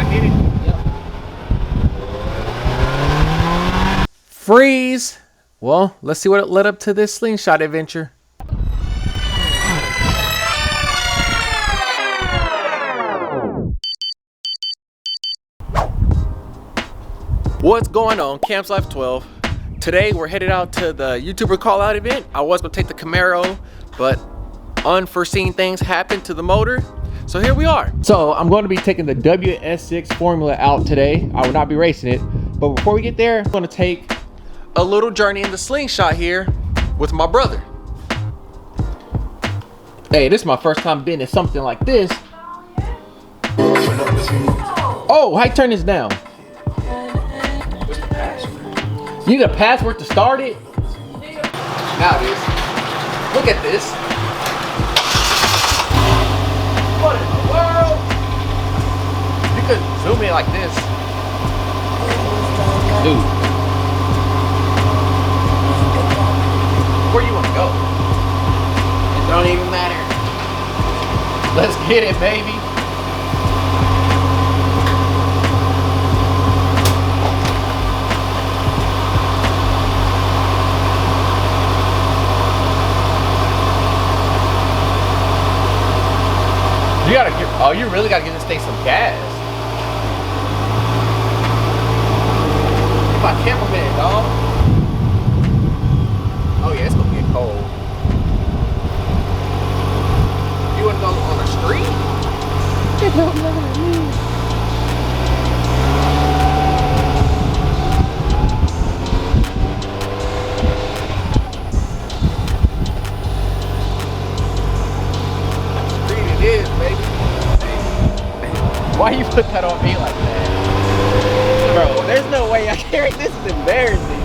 hit it? Yep. Freeze. Well, let's see what led up to this slingshot adventure. What's going on, Camps Life 12? Today we're headed out to the YouTuber call out event. I was gonna take the Camaro, but unforeseen things happened to the motor. So here we are. So I'm going to be taking the WS6 Formula out today. I will not be racing it. But before we get there, I'm gonna take a little journey in the Slingshot here with my brother. Hey, this is my first time being in something like this. Oh, how you turn this down? You need a password to start it? Now it is. Look at this. What in the world? You could zoom in like this. Dude. Where you want to go? It don't even matter. Let's get it, baby. You gotta get, oh, you really gotta give this thing some gas. Get my cameraman, dog. Oh yeah, it's gonna get cold. You wanna go on the street? It don't matter to me. Why you put that on me like that? Bro, there's no way I carry this. Is embarrassing.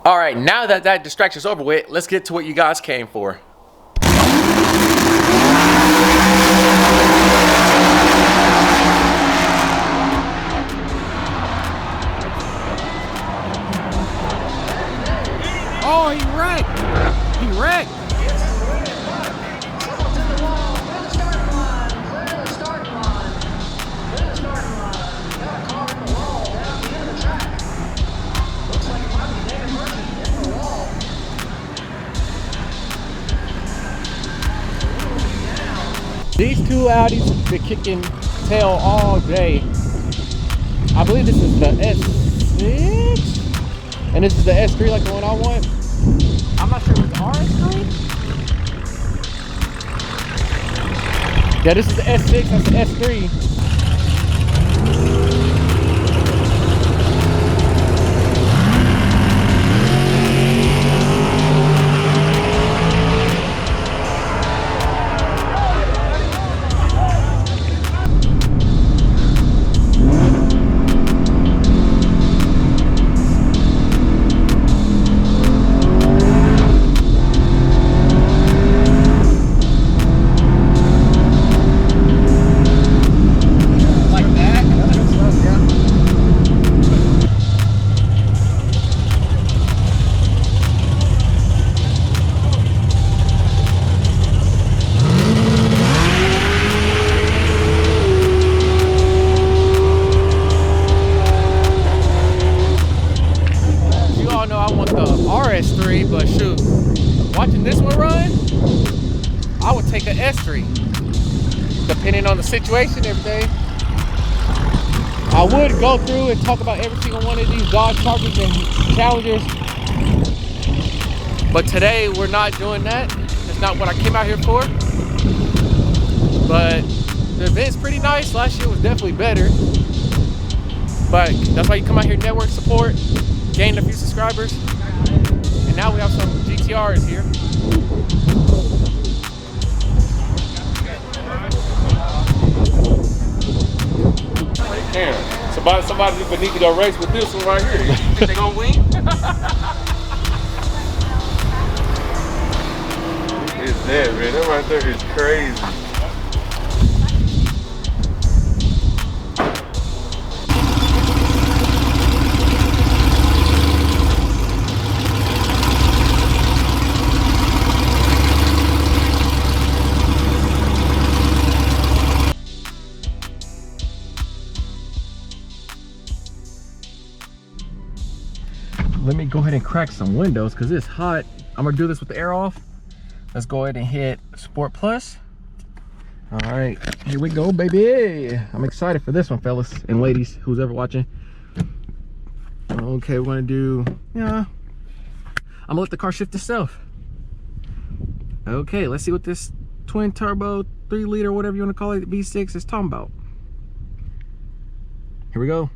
All right, now that that distraction's over with, let's get to what you guys came for. Oh, he wrecked. He wrecked. These two Audis have been kicking tail all day. I believe this is the S6, and this is the S3 like the one I want. I'm not sure if it's the RS3. Yeah, this is the S6, that's the S3. S3, but shoot, watching this one run, I would take a S3. Depending on the situation and everything. I would go through and talk about every single one of these Dodge Chargers and Challengers. But today we're not doing that. It's not what I came out here for. But the event's pretty nice. Last year was definitely better. But that's why you come out here, network support, gain a few subscribers. And now we have some GTRs here. Damn, somebody would need to go race with this one right here. You think they gonna win? It's that, man. That right there is crazy. Let me go ahead and crack some windows because it's hot. I'm gonna do this with the air off. Let's go ahead and hit Sport Plus. All right, here we go, baby. I'm excited for this one, fellas and ladies, who's ever watching. Okay, we're gonna do, I'm gonna let the car shift itself. Okay, let's see what this twin turbo 3-liter, whatever you want to call it, V6 is talking about. Here we go.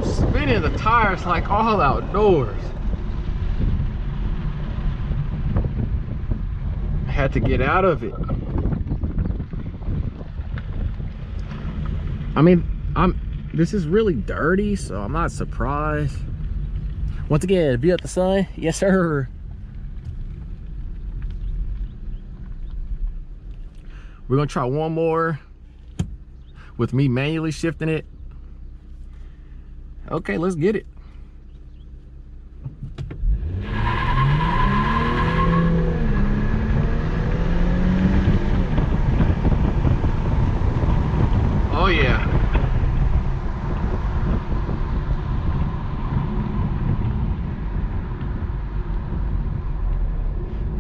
Spinning the tires like all outdoors. I had to get out of it. I mean, this is really dirty, so I'm not surprised. Once again, view at the sun. Yes, sir. We're gonna try one more with me manually shifting it. Okay, let's get it. Oh yeah.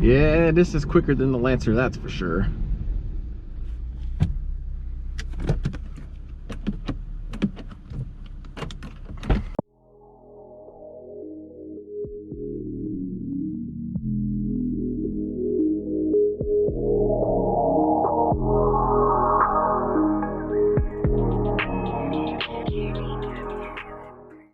Yeah, this is quicker than the Lancer, that's for sure.